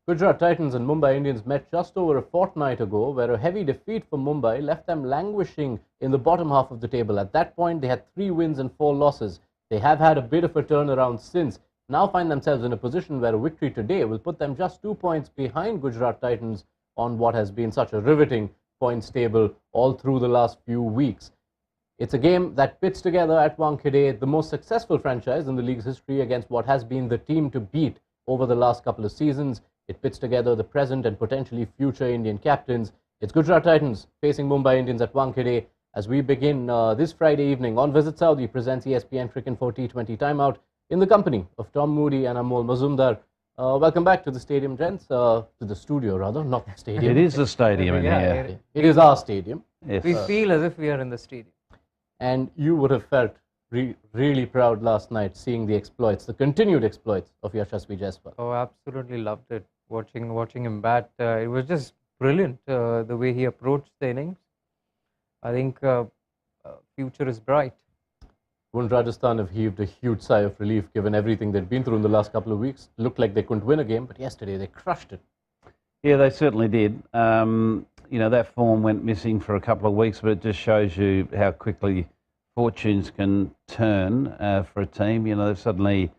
Gujarat Titans and Mumbai Indians met just over a fortnight ago, where a heavy defeat for Mumbai left them languishing in the bottom half of the table. At that point, they had 3 wins and 4 losses. They have had a bit of a turnaround since. Now find themselves in a position where a victory today will put them just 2 points behind Gujarat Titans on what has been such a riveting points table all through the last few weeks. It's a game that pits together at Wankhede the most successful franchise in the league's history against what has been the team to beat over the last couple of seasons. It pits together the present and potentially future Indian captains. It's Gujarat Titans facing Mumbai Indians at Wankhede as we begin this Friday evening on Visit Saudi presents ESPN Cricket for T20 Timeout in the company of Tom Moody and Amol Muzumdar. Welcome back to the stadium, gents. To the studio, rather, not the stadium. It is the stadium in here. It is our stadium. Yes. We feel as if we are in the stadium. And you would have felt really proud last night seeing the exploits, the continued exploits of Yash Jha. Oh, absolutely loved it. Watching him bat. It was just brilliant the way he approached the innings. I think future is bright. Wouldn't Rajasthan have heaved a huge sigh of relief given everything they'd been through in the last couple of weeks? Looked like they couldn't win a game, but yesterday they crushed it. Yeah, they certainly did. You know, that form went missing for a couple of weeks, but it just shows you how quickly fortunes can turn for a team. You know, they've suddenly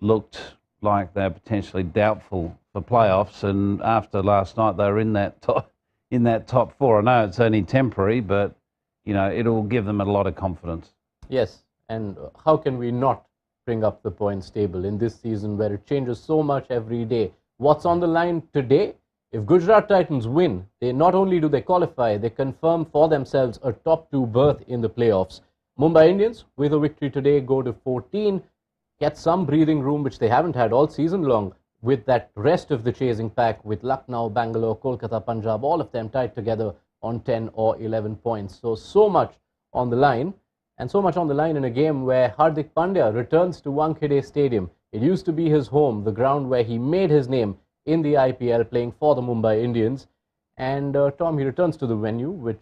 looked like they're potentially doubtful for playoffs, and after last night they were in that top 4. I know it's only temporary, but you know, it'll give them a lot of confidence. Yes, and how can we not bring up the points table in this season where it changes so much every day? What's on the line today? If Gujarat Titans win, they not only do they qualify, they confirm for themselves a top 2 berth in the playoffs. Mumbai Indians, with a victory today, go to 14, get some breathing room which they haven't had all season long, with that rest of the chasing pack with Lucknow, Bangalore, Kolkata, Punjab, all of them tied together on 10 or 11 points. So much on the line, and so much on the line in a game where Hardik Pandya returns to Wankhede Stadium. It used to be his home, the ground where he made his name in the IPL playing for the Mumbai Indians. And Tom, he returns to the venue, where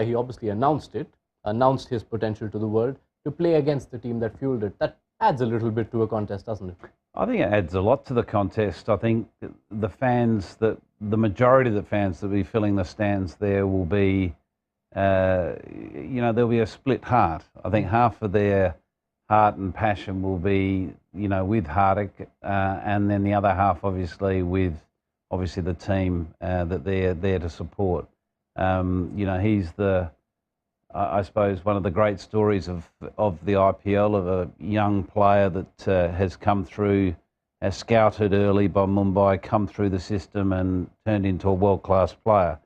he obviously announced his potential to the world, to play against the team that fueled it. That adds a little bit to a contest, doesn't it? I think it adds a lot to the contest. I think the majority of the fans that will be filling the stands there will be, you know, there'll be a split heart. I think half of their heart and passion will be, you know, with Hardik, and then the other half, obviously, with the team that they're there to support. You know, he's I suppose, one of the great stories of the IPL, of a young player that has come through, as scouted early by Mumbai, come through the system and turned into a world-class player.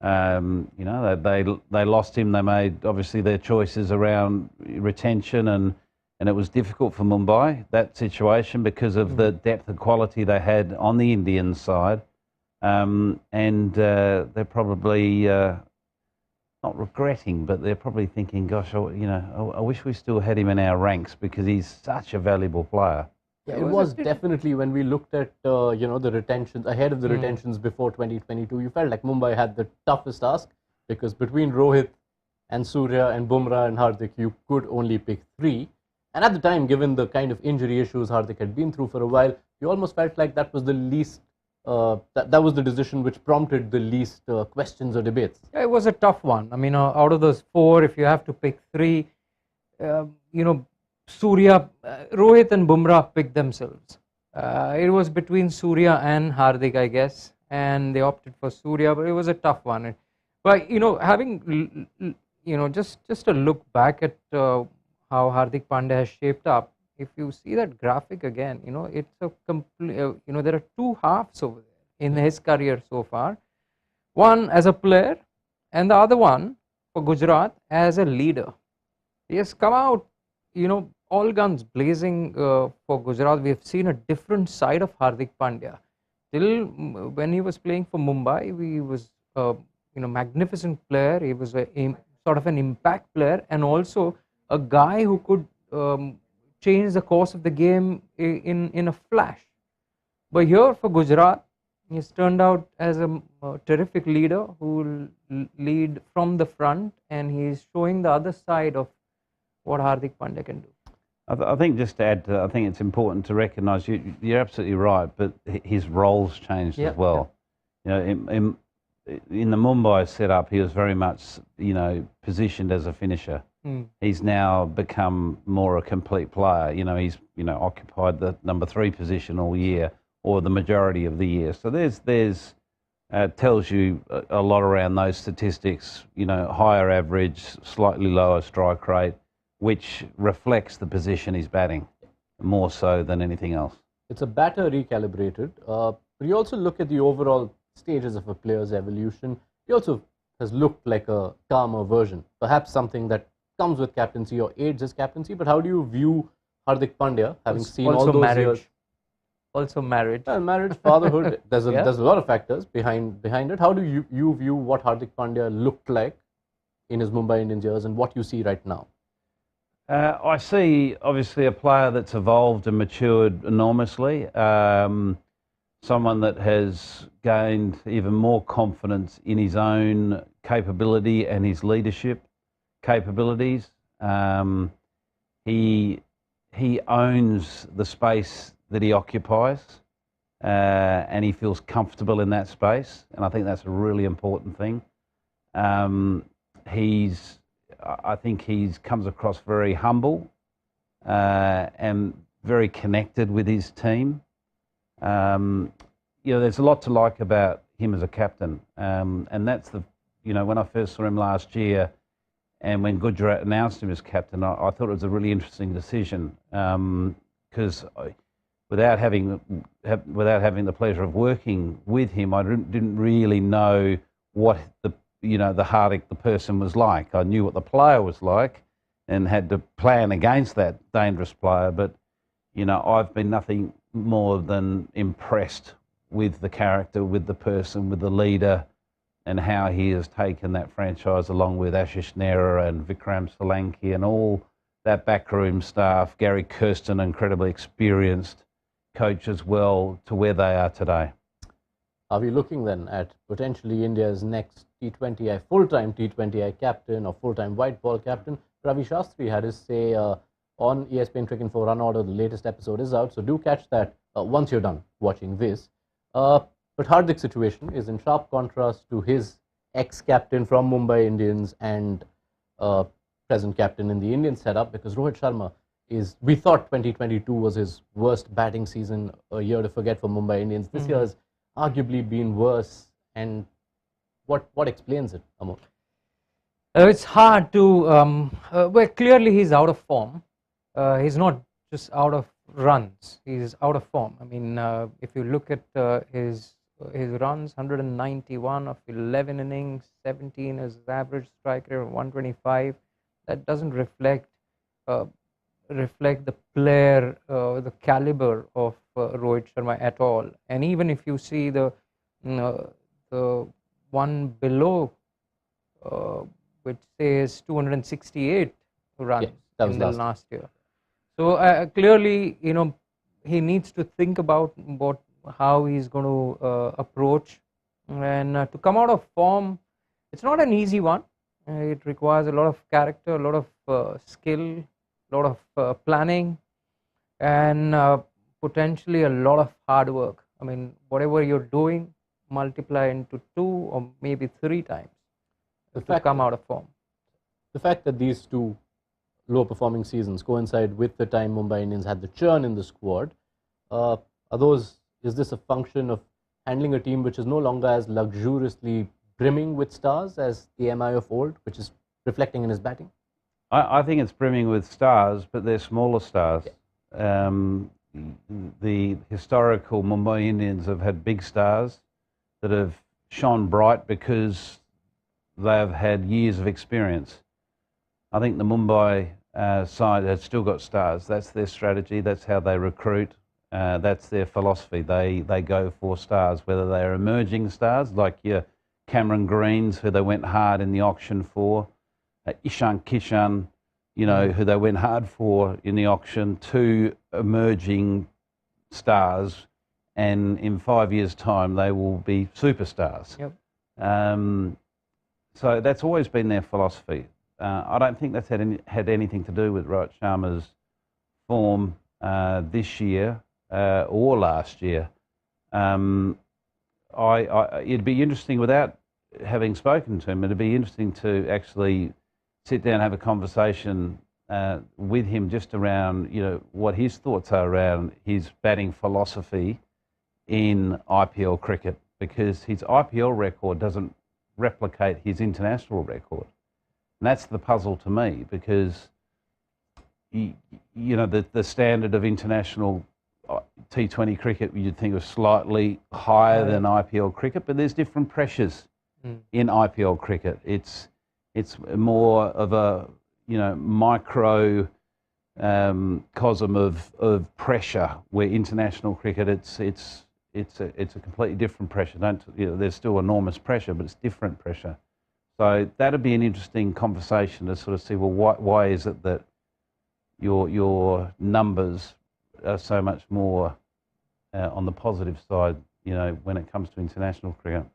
You know, they lost him. They made, obviously, their choices around retention, and it was difficult for Mumbai, that situation, because of the depth and quality they had on the Indian side. And they're probably not regretting, but they're probably thinking, gosh, you know, I wish we still had him in our ranks, because he's such a valuable player. Yeah, it was definitely, when we looked at, you know, the retentions, ahead of the retentions before 2022, you felt like Mumbai had the toughest task, because between Rohit and Surya and Bumrah and Hardik, you could only pick 3. And at the time, given the kind of injury issues Hardik had been through for a while, you almost felt like that was the least, that was the decision which prompted the least questions or debates. Yeah, it was a tough one. I mean, out of those 4, if you have to pick 3, you know, Surya, Rohit and Bumrah picked themselves. It was between Surya and Hardik, I guess, and they opted for Surya, but it was a tough one. But, you know, having, you know, just a look back at how Hardik Pandya has shaped up, if you see that graphic again, you know, it's a complete, you know, there are 2 halves over there in his career so far. One as a player, and the other one for Gujarat as a leader. He has come out, you know, all guns blazing for Gujarat. We have seen a different side of Hardik Pandya. Till when he was playing for Mumbai, he was, you know, magnificent player. He was sort of an impact player, and also a guy who could change the course of the game in a flash. But here for Gujarat, he's turned out as a terrific leader who will lead from the front, and he's showing the other side of what Hardik Pandya can do. I think just to add to that, I think it's important to recognise you're absolutely right, but his roles changed as well. You know, in the Mumbai setup, he was very much, you know, positioned as a finisher. He's now become more a complete player. You know, he's, you know, occupied the number 3 position all year, or the majority of the year. So there's tells you a lot around those statistics. You know, higher average, slightly lower strike rate, which reflects the position he's batting more so than anything else. It's a batter recalibrated. But you also look at the overall stages of a player's evolution. He also has looked like a calmer version, perhaps something that comes with captaincy or aids his captaincy. But how do you view Hardik Pandya, having seen all those years? Also marriage. Marriage, fatherhood. There's a lot of factors behind it. How do you view what Hardik Pandya looked like in his Mumbai Indians years and what you see right now? I see obviously a player that's evolved and matured enormously. Someone that has gained even more confidence in his own capability and his leadership capabilities. He owns the space that he occupies, and he feels comfortable in that space, and I think that's a really important thing. I think he comes across very humble and very connected with his team. You know, there's a lot to like about him as a captain, and that's you know, when I first saw him last year, and when Gujarat announced him as captain, I thought it was a really interesting decision, because without having the pleasure of working with him, I didn't really know what the Hardik, the person, was like. I knew what the player was like and had to plan against that dangerous player, but you know, I've been nothing more than impressed with the character, with the person, with the leader, and how he has taken that franchise along with Ashish Nehra and Vikram Solanki and all that backroom staff, Gary Kirsten, incredibly experienced coach as well, to where they are today. Are we looking then at potentially India's next T20I, full-time T20I captain or full-time white ball captain? Ravi Shastri had his say on ESPN Cricket for Run Order. The latest episode is out, so do catch that once you're done watching this. But Hardik's situation is in sharp contrast to his ex-captain from Mumbai Indians and present captain in the Indian setup, because Rohit Sharma we thought 2022 was his worst batting season, a year to forget for Mumbai Indians. This year has arguably been worse, and what explains it, Amol? It's hard to, well, clearly he's out of form. He's not just out of runs, he's out of form. I mean, if you look at his runs, 191 of 11 innings, 17 is his average strike rate of 125. That doesn't reflect the player, the caliber of Rohit Sharma at all. And even if you see the one below, which says 268 runs in the last year. So clearly, you know, he needs to think about how he's going to approach, and to come out of form, it's not an easy one. It requires a lot of character, a lot of skill, a lot of planning, and potentially a lot of hard work. I mean, whatever you're doing, multiply into 2 or maybe 3 times to come out of form. The fact that these two low-performing seasons coincide with the time Mumbai Indians had the churn in the squad, is this a function of handling a team which is no longer as luxuriously brimming with stars as the MI of old, which is reflecting in his batting? I think it's brimming with stars, but they're smaller stars. Yeah. The historical Mumbai Indians have had big stars that have shone bright because they've had years of experience. I think the Mumbai side has still got stars. That's their strategy. That's how they recruit. That's their philosophy. They go for stars, whether they're emerging stars like your Cameron Greens, who they went hard in the auction for, Ishan Kishan, you know, who they went hard for in the auction, to emerging stars, and in 5 years' time they will be superstars. Yep. So that's always been their philosophy. I don't think that's had anything to do with Rohit Sharma's form this year or last year. It'd be interesting, without having spoken to him, it'd be interesting to actually sit down and have a conversation with him just around, what his thoughts are around his batting philosophy in IPL cricket, because his IPL record doesn't replicate his international record. And that's the puzzle to me, because the standard of international T20 cricket, you'd think, was slightly higher than IPL cricket, but there's different pressures in IPL cricket. It's more of a micro cosm of pressure, where international cricket it's a completely different pressure. There's still enormous pressure, but it's different pressure. So that'd be an interesting conversation to sort of see, well, why is it that your numbers are so much more on the positive side, when it comes to international cricket.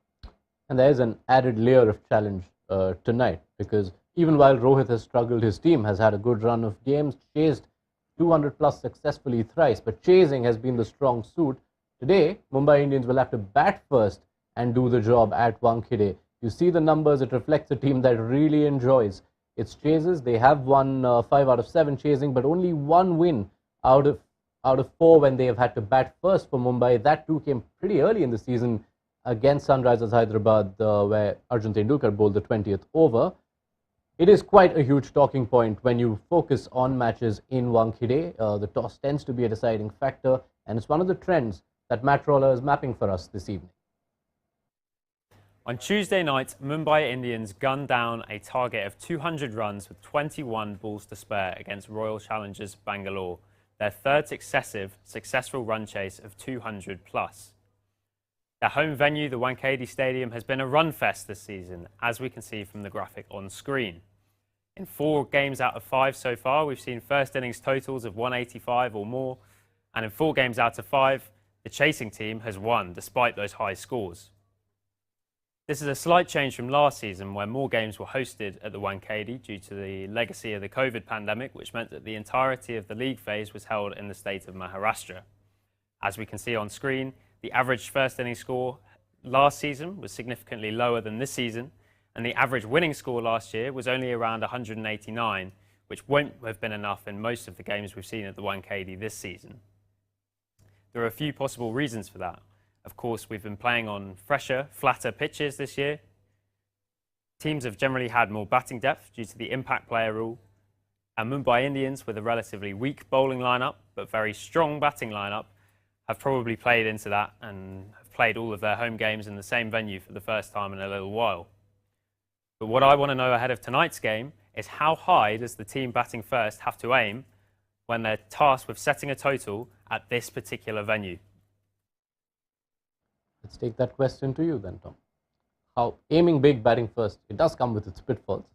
And there is an added layer of challenge tonight, because even while Rohit has struggled, his team has had a good run of games, chased 200 plus successfully thrice, but chasing has been the strong suit. Today, Mumbai Indians will have to bat first and do the job at Wankhede. You see the numbers, it reflects a team that really enjoys its chases. They have won 5 out of 7 chasing, but only 1 win out of 4 when they have had to bat first for Mumbai. That too came pretty early in the season against Sunrisers Hyderabad, where Arjun Tendulkar bowled the 20th over. It is quite a huge talking point when you focus on matches in Wankhede. The toss tends to be a deciding factor, and it's one of the trends that Matt Roller is mapping for us this evening. On Tuesday night, Mumbai Indians gunned down a target of 200 runs with 21 balls to spare against Royal Challengers Bangalore, their third successful run chase of 200 plus. Their home venue, the Wankhede Stadium, has been a run fest this season, as we can see from the graphic on screen. In 4 games out of 5 so far, we've seen first innings totals of 185 or more, and in 4 games out of 5, the chasing team has won despite those high scores. This is a slight change from last season, where more games were hosted at the Wankhede due to the legacy of the COVID pandemic, which meant that the entirety of the league phase was held in the state of Maharashtra. As we can see on screen, the average first inning score last season was significantly lower than this season, and the average winning score last year was only around 189, which won't have been enough in most of the games we've seen at the Wankhede this season. There are a few possible reasons for that. Of course, we've been playing on fresher, flatter pitches this year. Teams have generally had more batting depth due to the impact player rule. And Mumbai Indians, with a relatively weak bowling lineup but very strong batting lineup, have probably played into that and have played all of their home games in the same venue for the first time in a little while. But what I want to know ahead of tonight's game is, how high does the team batting first have to aim when they're tasked with setting a total at this particular venue? Let's take that question to you then, Tom. How aiming big, batting first, it does come with its pitfalls.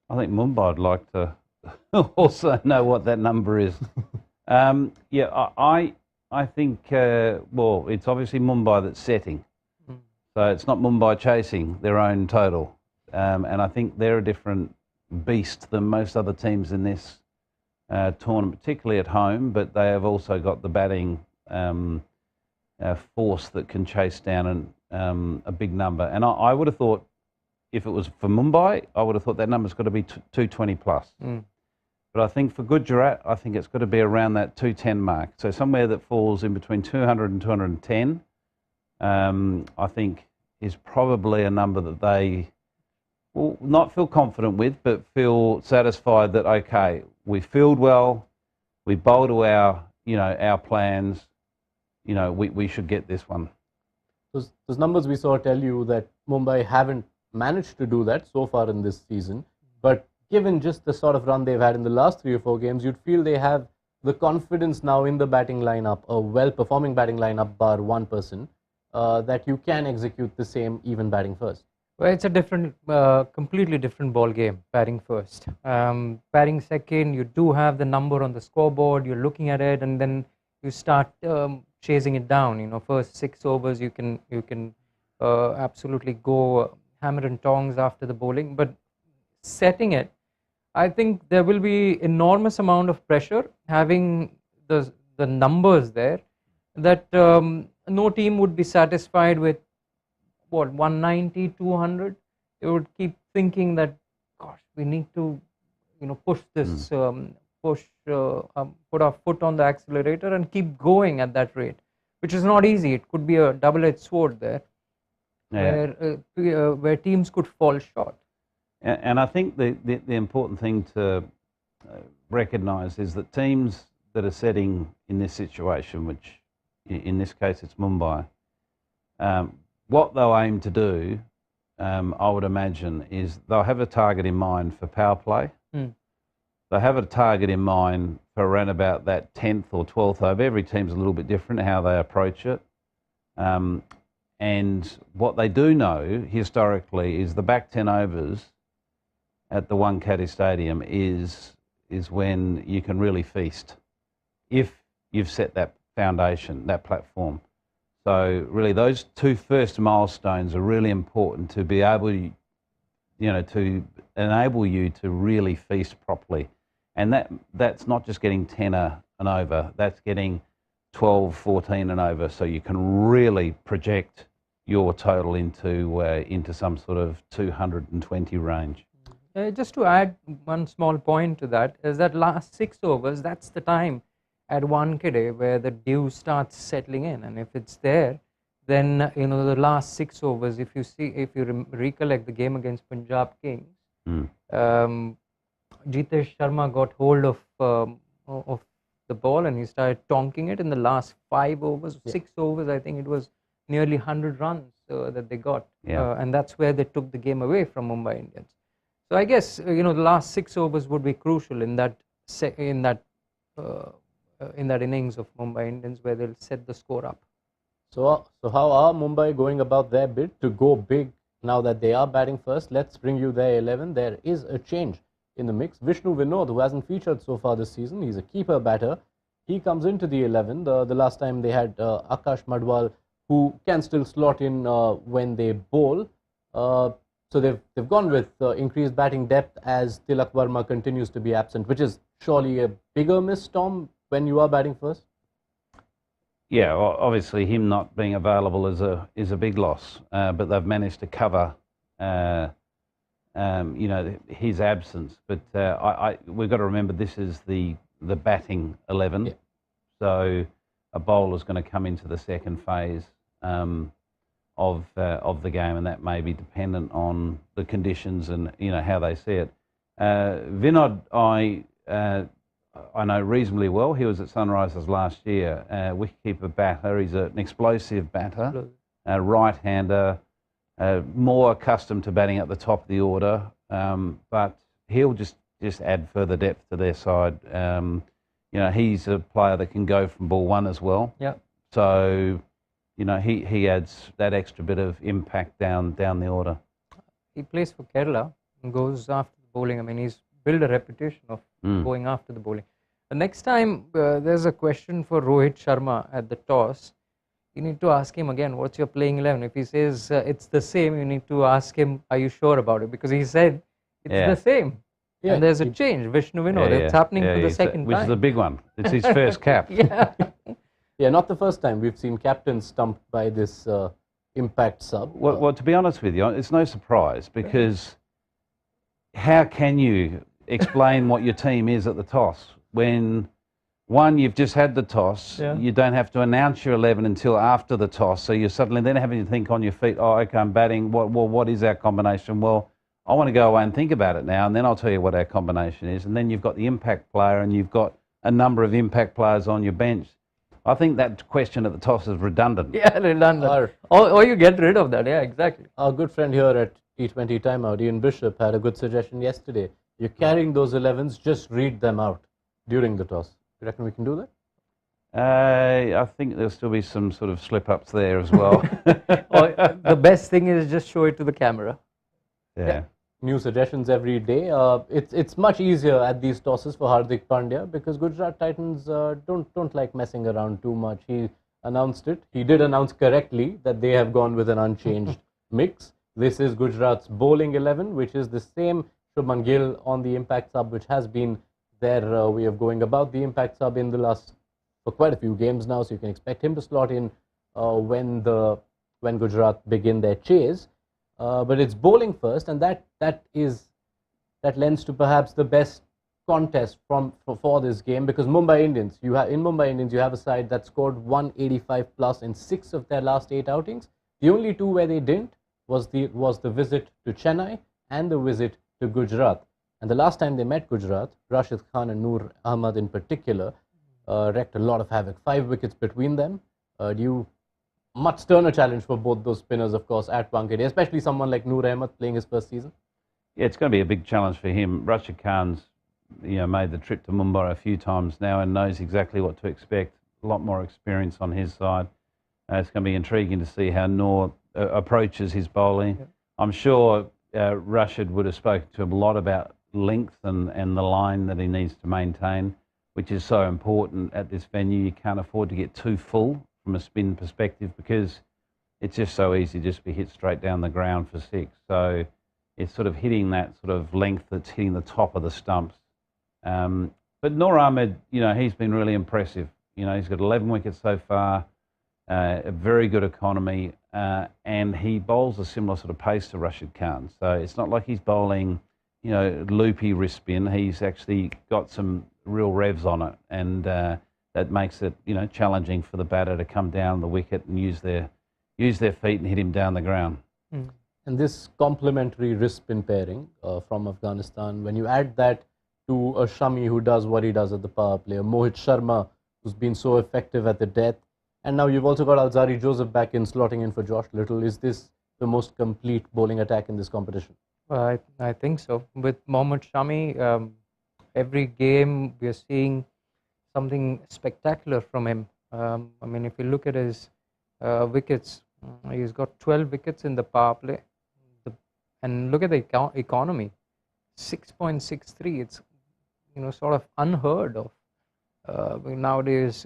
I think Mumbai would like to also know what that number is. I think, well, it's obviously Mumbai that's setting. So it's not Mumbai chasing their own total. And I think they're a different beast than most other teams in this tournament, particularly at home, but they have also got the batting force that can chase down a big number. And I would have thought, if it was for Mumbai, I would have thought that number's got to be 220 plus. But I think for Gujarat, I think it's got to be around that 210 mark. So somewhere that falls in between 200 and 210, I think is probably a number that they will not feel confident with, but feel satisfied that, okay, we fielded well, we bowled to our plans, we should get this one. Those numbers we saw tell you that Mumbai haven't managed to do that so far in this season, but given just the sort of run they've had in the last 3 or 4 games, you'd feel they have the confidence now in the batting lineup, a well-performing batting lineup bar one person, that you can execute the same even batting first. Well, it's a different, completely different ball game, batting first. Batting second, you do have the number on the scoreboard, you're looking at it, and then you start chasing it down. First 6 overs, you can absolutely go hammer and tongs after the bowling, but setting it, I think there will be enormous amount of pressure having the numbers there, that no team would be satisfied with what, 190, 200. They would keep thinking that, gosh, we need to, push this, put our foot on the accelerator and keep going at that rate, which is not easy. It could be a double-edged sword there, where teams could fall short. And I think the important thing to recognise is that teams that are setting in this situation, which in this case it's Mumbai, what they'll aim to do, I would imagine, is they'll have a target in mind for power play. They'll have a target in mind for around about that 10th or 12th over. Every team's a little bit different how they approach it. And what they do know historically is the back 10 overs at the Wankhede Stadium is when you can really feast, if you've set that foundation, that platform. So really those two first milestones are really important to be able, to enable you to really feast properly. And that's not just getting 10 and over, that's getting 12, 14 and over, so you can really project your total into some sort of 220 range. Just to add one small point to that, is that last 6 overs, that's the time at Wankhede where the dew starts settling in, and if it's there, then the last 6 overs, if you recollect the game against Punjab Kings, Jitesh Sharma got hold of the ball and he started tonking it in the last 5 overs, 6 overs. I think it was nearly 100 runs that they got, and that's where they took the game away from Mumbai Indians. So I guess the last 6 overs would be crucial in that innings of Mumbai Indians, where they'll set the score up. So how are Mumbai going about their bid to go big now that they are batting first? Let's bring you their 11. There is a change in the mix. Vishnu Vinod, who hasn't featured so far this season, he's a keeper batter. He comes into the 11. The last time they had Akash Madwal, who can still slot in when they bowl. So they've gone with increased batting depth as Tilak Verma continues to be absent, which is surely a bigger miss, Tom, when you are batting first. Yeah, well, obviously him not being available is a big loss, but they've managed to cover his absence. But we've got to remember this is the batting 11, so a bowler's going to come into the second phase of the game, and that may be dependent on the conditions and how they see it. Vinod, I know reasonably well. He was at Sunrisers last year. Wicketkeeper batter. He's an explosive batter, right-hander, more accustomed to batting at the top of the order. But he'll just add further depth to their side. He's a player that can go from ball one as well. Yeah. So, he adds that extra bit of impact down the order. He plays for Kerala and goes after the bowling. I mean, he's built a reputation of going after the bowling. The next time there's a question for Rohit Sharma at the toss, you need to ask him again, what's your playing 11? If he says it's the same, you need to ask him, are you sure about it? Because he said it's the same. Yeah, and there's a change. Vishnu Vinod, it's happening for the second time. Which is a big one. It's his first cap. Yeah, not the first time. We've seen captains stumped by this impact sub. Well, to be honest with you, it's no surprise, because how can you explain what your team is at the toss when, one, you've just had the toss, you don't have to announce your 11 until after the toss, so you're suddenly then having to think on your feet, oh, okay, I'm batting, what is our combination? Well, I want to go away and think about it now, and then I'll tell you what our combination is. And then you've got the impact player, and you've got a number of impact players on your bench. I think that question at the toss is redundant. Yeah, redundant. Or you get rid of that. Yeah, exactly. Our good friend here at T20 Time, Ian Bishop, had a good suggestion yesterday. You're carrying those 11s, just read them out during the toss. You reckon we can do that? I think there'll still be some sort of slip-ups there as well. The best thing is just show it to the camera. Yeah. New suggestions every day. It's much easier at these tosses for Hardik Pandya, because Gujarat Titans don't like messing around too much. He announced it. He did announce correctly that they have gone with an unchanged mix. This is Gujarat's bowling 11, which is the same Shubman Gill on the impact sub, which has been their way of going about the impact sub in the last for quite a few games now. So you can expect him to slot in when Gujarat begin their chase. But it's bowling first, and that lends to perhaps the best contest for this game, because Mumbai Indians, you have a side that scored 185 plus in 6 of their last 8 outings. The only 2 where they didn't was the visit to Chennai and the visit to Gujarat. And the last time they met Gujarat, Rashid Khan and Noor Ahmad in particular wreaked a lot of havoc. 5 wickets between them. Much sterner challenge for both those spinners, of course, at Wankhede, especially someone like Noor Ahmad playing his first season. Yeah, it's going to be a big challenge for him. Rashid Khan's made the trip to Mumbai a few times now and knows exactly what to expect. A lot more experience on his side. It's going to be intriguing to see how Noor approaches his bowling. Yeah. I'm sure Rashid would have spoken to him a lot about length and the line that he needs to maintain, which is so important at this venue. You can't afford to get too full from a spin perspective, because it's just so easy just to be hit straight down the ground for 6. So it's sort of hitting that sort of length that's hitting the top of the stumps. But Noor Ahmad, he's been really impressive. He's got 11 wickets so far, a very good economy, and he bowls a similar sort of pace to Rashid Khan. So it's not like he's bowling, loopy wrist spin. He's actually got some real revs on it, and that makes it, challenging for the batter to come down the wicket and use their feet and hit him down the ground. Mm. And this complementary wrist spin pairing from Afghanistan, when you add that to a Shami who does what he does at the power play, a Mohit Sharma who's been so effective at the death, and now you've also got Alzari Joseph back in, slotting in for Josh Little. Is this the most complete bowling attack in this competition? I think so. With Mohammad Shami, every game we are seeing something spectacular from him. I mean, if you look at his wickets, he's got 12 wickets in the power play. And look at the economy, 6.63. It's sort of unheard of nowadays.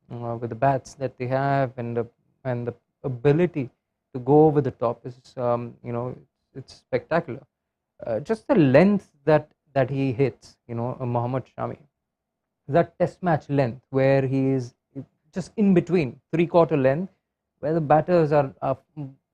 With the bats that they have and the ability to go over the top is it's spectacular. Just the length that he hits, Mohammad Shami, that test match length where he is just in between, 3/4 length, where the batters are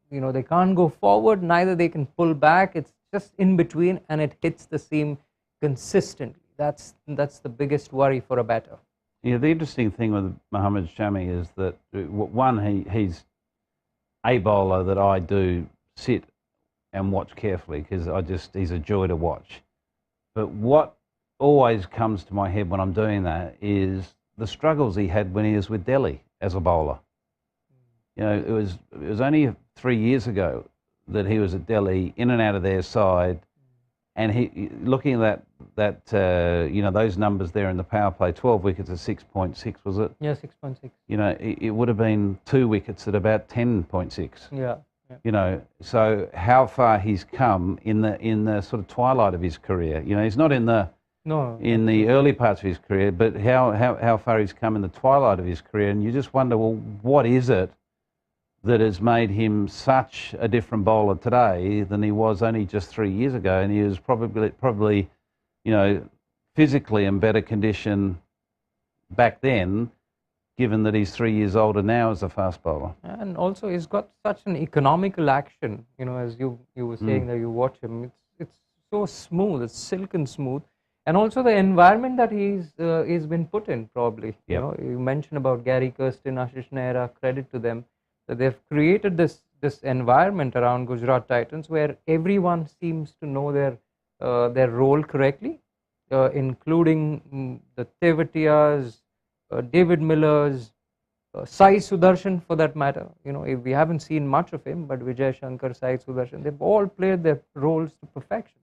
they can't go forward, neither they can pull back. It's just in between, and it hits the seam consistently. That's the biggest worry for a batter. Yeah, the interesting thing with Mohammad Shami is that, one, he's a bowler that I do sit and watch carefully, because he's a joy to watch. But what always comes to my head when I'm doing that is the struggles he had when he was with Delhi as a bowler. It was only 3 years ago that he was at Delhi, in and out of their side, and he looking at that those numbers there in the power play, 12 wickets at 6.6, was it? Yeah, 6.6. It would have been 2 wickets at about 10.6. Yeah. So how far he's come in the sort of twilight of his career. He's not in the early parts of his career, but how far he's come in the twilight of his career, and you just wonder, well, what is it that has made him such a different bowler today than he was only just 3 years ago? And he was probably physically in better condition back then, given that he's 3 years older now as a fast bowler. And also he's got such an economical action, as you were saying that you watch him. It's so smooth, it's silken smooth. And also the environment that he's been put in, probably. Yep. You mentioned about Gary Kirsten, Ashish Nehra, credit to them. So they've created this environment around Gujarat Titans where everyone seems to know their role correctly, including the Tevatiyas, David Millers, Sai Sudarshan for that matter. We haven't seen much of him, but Vijay Shankar, Sai Sudarshan, they've all played their roles to perfection.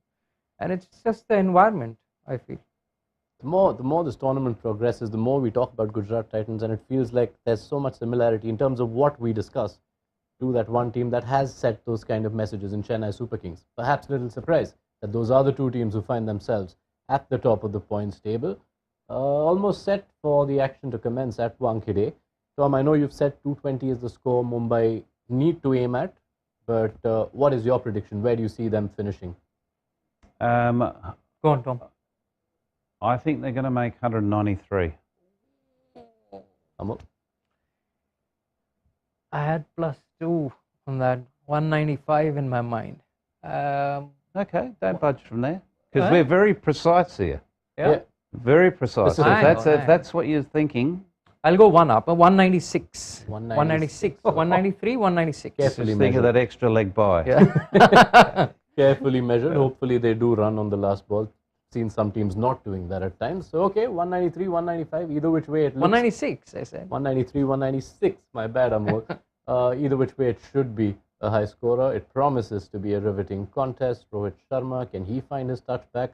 And it's just the environment, I feel. The more this tournament progresses, the more we talk about Gujarat Titans, and it feels like there's so much similarity in terms of what we discuss to that one team that has set those kind of messages in Chennai Super Kings. Perhaps a little surprise that those are the two teams who find themselves at the top of the points table, almost set for the action to commence at Wankhede. Tom, I know you've said 220 is the score Mumbai need to aim at, but what is your prediction? Where do you see them finishing? Go on, Tom. I think they're going to make 193. Amol? I had +2 on that, 195 in my mind. Okay, don't budge from there. Because Huh? we're very precise here. Yeah. Very precise. So Specific. if that's what you're thinking, I'll go one up, 196. 196. 193, 196. Carefully just think of measured. that extra leg by. Yeah. Carefully measured. Hopefully they do run on the last ball. Seen some teams not doing that at times. So okay, 193, 195, either which way it looks. 196, I said. 193, 196. My bad, Amol. Either which way it should be a high scorer. It promises to be a riveting contest. Rohit Sharma, can he find his touchback?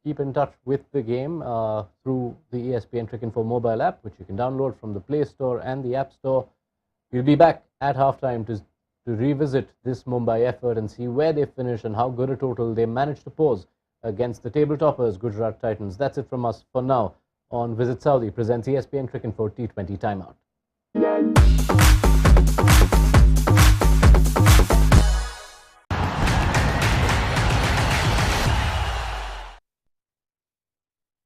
Keep in touch with the game through the ESPN Cricinfo mobile app, which you can download from the Play Store and the App Store. We'll be back at halftime to revisit this Mumbai effort and see where they finish and how good a total they managed to pose against the table toppers, Gujarat Titans. That's it from us for now on Visit Saudi presents ESPN Cricinfo T20 Timeout.